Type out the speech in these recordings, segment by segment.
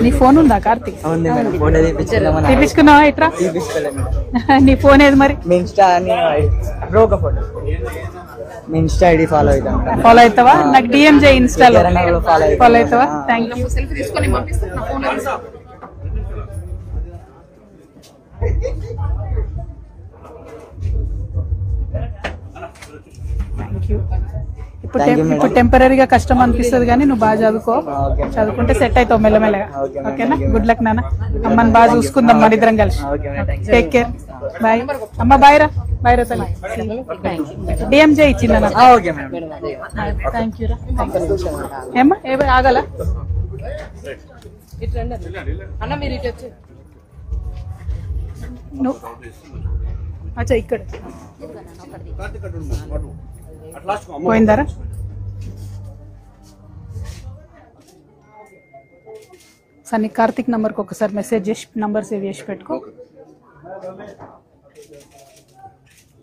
నీ ఫోన్ ఉందా కార్తీక్? తీపించుకున్నావా? ఇట్రా నీ ఫోన్ ఏది మరి? ఇన్స్టా ఐడి ఫాలో అవుతావా? నాకు డిఎం చేయి ఇన్స్టాలో. ఫాలో అవుతావా? Thank you. Thank you. ఇప్పుడు టెంపరీగా కష్టం అనిపిస్తుంది కానీ నువ్వు బాగా చదువుకో. చదువుకుంటే సెట్ అవుతావు మెల్లమెల్లగా. ఓకేనా? గుడ్ లక్ నాన్న. అమ్మని బాగా చూసుకుందాం మన ఇద్దరం కలిసి. Take care. బాయ్ అమ్మ. బాయ్ రా. బాయ్ రా తల్లి. డిఎం చేయి ఇచ్చిందా? థ్యాంక్ యూ రా. ఏమ్మా ఏ ఆగల నువ్వు అచ్చా ఇక్కడ పోయిందారా? సరే కార్తిక్ నంబర్కి ఒకసారి మెసేజ్ చేసి నంబర్ సేవ్ చేసి పెట్టుకో.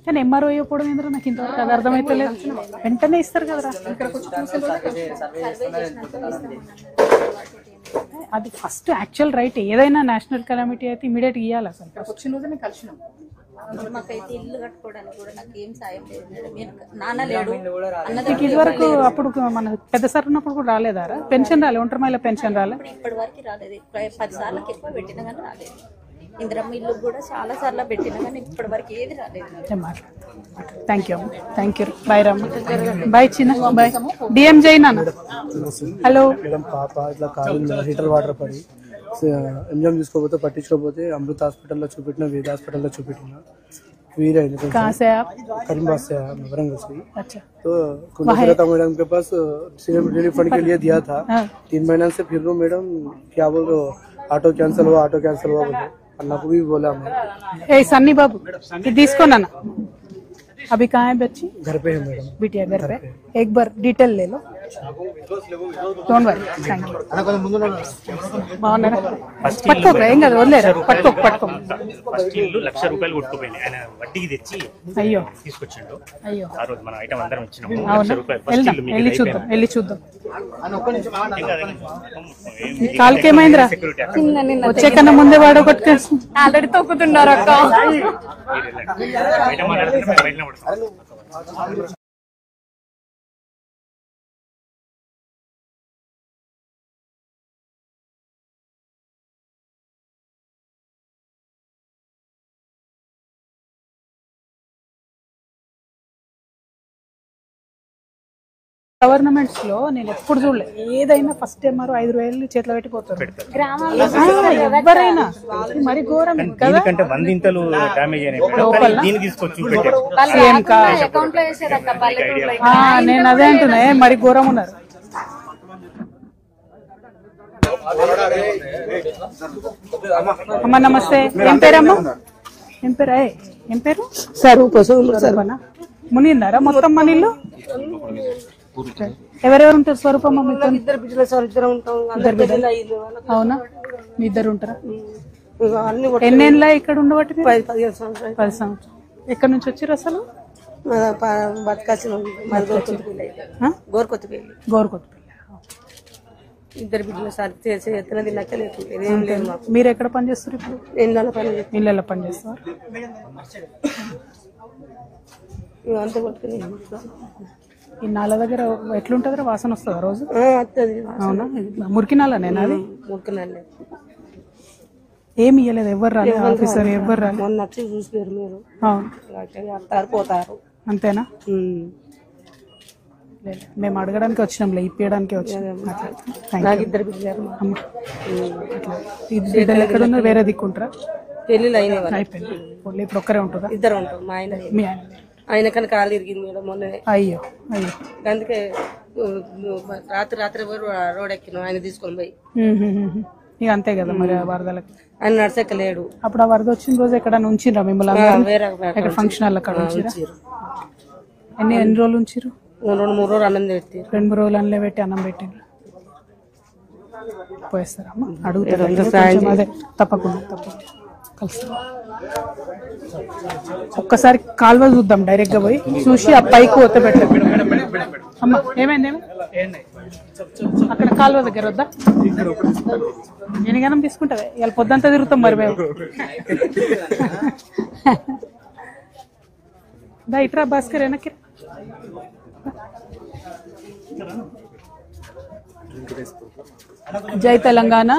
కానీ ఎంఆర్ఓ ఇవ్వడం ఏంద్రా నాకు ఇంతవరకు అది అర్థమైతే లేదు. వెంటనే ఇస్తారు కదరా. అది ఫస్ట్ యాక్చువల్ రైట్. ఏదైనా నేషనల్ కెలామిటీ అయితే ఇమీడియట్ ఇవ్వాలి. అసలు వచ్చిన రోజు కలిసినాం. మాకైతే ఇల్లు కట్టుకోవడానికి కూడా నాకు ఏం సాయం లేదు. నాన్న లేడు. ఇది వరకు అప్పుడు మన పెద్ద సార్ ఉన్నప్పుడు కూడా రాలేదారా? పెన్షన్ రాలే? ఒంటరి మహిళ పెన్షన్ రాలే? ఇప్పటి వరకు రాలేదు. 10 సార్లకి ఎక్కువ పెట్టినా కానీ రాలేదు. ఇందిరమ్మ ఇల్లు కూడా చాలా సార్లు పెట్టినా కానీ ఇప్పటి వరకు ఏది రాలేదు. Thank you. Thank you. Bye Ram. Bye చిన్న. బాయ్. డిఎం జైనా. హలో. పాప ఇట్లా కాలు హీటర్ వాటర్ పడి ఎంజామ్ తీసుకోకపోతే పట్టించుకోకపోతే అమృత హాస్పిటల్లో చూపెట్టిన, వేద హాస్పిటల్లో చూపెట్టిన. कहाँ से आप? करीमबाग से वरंगल से। अच्छा। तो कुलसुरता मैडम के पास सीएम रिलीफ फंड के लिए दिया था। 3 महीना से फिर लो मैडम क्या बोल रहे हो, ऑटो कैंसिल हुआ बोले। अल्लाह को भी बोला मैं। ए सन्नी बाबू इसको ना अभी कहाँ है बच्ची? घर पे है मैडम। बिटिया घर पे। एक बार डिटेल ले लो। Don't worry. Thank you. బాగున్నారా? పట్టుకోరా, ఏం కాదు, వదిలేరా. పట్టుకో. ఫస్ట్ ఇల్లు 1,00,000 రూపాయలు కొట్టుకుపోయింది. ఆయన వడ్డీకి తెచ్చి అయ్యో తీసుకొచ్చిండు. అయ్యో ఆ రోజు మన ఐటమ్ అందరం ఇచ్చినాము. అవునా? 1,00,000 రూపాయలు ఫస్ట్ ఇల్లు మీకు అయిపోయింది. వెళ్ళి చూద్దాం. కాలుకి ఏమైందిరా? వచ్చే కన్నా ముందే వాడు కొట్టుకేసి ఆల్రెడీ తొక్కుతున్నారు అక్క. ఐటమ్ మాట్లాడుతున్నా బయటనే పడుతుంది. గవర్నమెంట్స్ లో నేను ఎప్పుడు చూడలే. ఏదైనా ఫస్ట్ ఎంఆర్ఓ 5,000 చేతిలో పెట్టిపోతారు. ఎవరైనా మరి ఘోరం కదా. నేను అదే అంటున్నా, మరి ఘోరం ఉన్నారు. అమ్మ నమస్తే. ఏం పేరమ్మా? ఏం పేరు? సరూపనా? మునిందారా మొత్తం మన ఇల్లు? ఎవరెవరు ఉంటారు స్వరూపమ్మ? ఇద్దరు బిడ్డలు సార్, ఇద్దరు ఉంటాం. అవునా? మీ ఇద్దరు ఉంటారా? ఎన్నేళ్ళ ఇక్కడ ఉండబట్టి? 10 సంవత్సరాలు. 10 సంవత్సరాలు. ఎక్కడి నుంచి వచ్చారు అసలు? గోరుకొత్తపల్లి. ఇద్దరు బిడ్డలు సార్ ఎత్తునది ఏం లేదు. మీరు ఎక్కడ పని చేస్తారు ఇప్పుడు? ఇళ్ళలో పని చేస్తారు. అంత కొట్టుకుని ఈ నాల దగ్గర ఎట్లుంటది? వాసన వస్తుందా రోజు? అవునా? మురికి నాల? నేను అది మురికినాలే. ఏమి ఇవ్వలేదు? ఎవరు రాలేదు? ఆఫీసర్ ఎవరు రాలేదు? మొన్న వచ్చి చూసిపోయారు మీరు. అవును, పోతారు. అంతేనా? మేము అడగడానికి వచ్చినాంలే, ఇప్పించడానికి వచ్చినాం. ఇద్దరు బిడ్డలు. బిడ్డలు ఎక్కడ ఉన్నారు? వేరే దిక్కుంటారా? పెళ్లిళ్ళు అయిపోయింది. ఇప్పుడు ఒక్కరే ఉంటుందా? ఇద్దరు ఉంటారు. మా ఆయన, మీ ఆయన? ఆయన కానీ కాలు ఇరిగింది మేడం మొన్న. అయ్యో. అందుకే రాత్రి రోడ్ ఎక్కిన ఆయన తీసుకొని పోయి. ఇక అంతే కదా మరి వరదలకి. ఆయన నడిచెక్కలేడు. అప్పుడు ఆ వరద వచ్చిన రోజు ఎక్కడ ఉంచిరా మిమ్మల్ని? వేరే ఫంక్షన్ హాల్ అక్కడ ఉంచిరా? ఎన్ని రోజులు ఉంచిరు? 2-3 రోజులు అన్నం పెట్టి. 2-3 రోజులు అన్నం పెట్టి అన్నం పెట్టిండ్రు. పోయిస్తారమ్మా? అడుగుతారు. అదే తప్పకుండా కలుస్తాం. ఒక్కసారి కాలువ చూద్దాం, డైరెక్ట్ గా పోయి చూసి ఆ పైకి ఒత్త పెట్టండి. అమ్మా ఏమైంది? అక్కడ కాలువ దగ్గర వద్దా ఎనిగనం తీసుకుంటావే ఇవాళ పొద్దంతా తిరుగుతాం మరి మేము దా ఇట్రా భాస్కర్ వెనక్కి జై తెలంగాణ.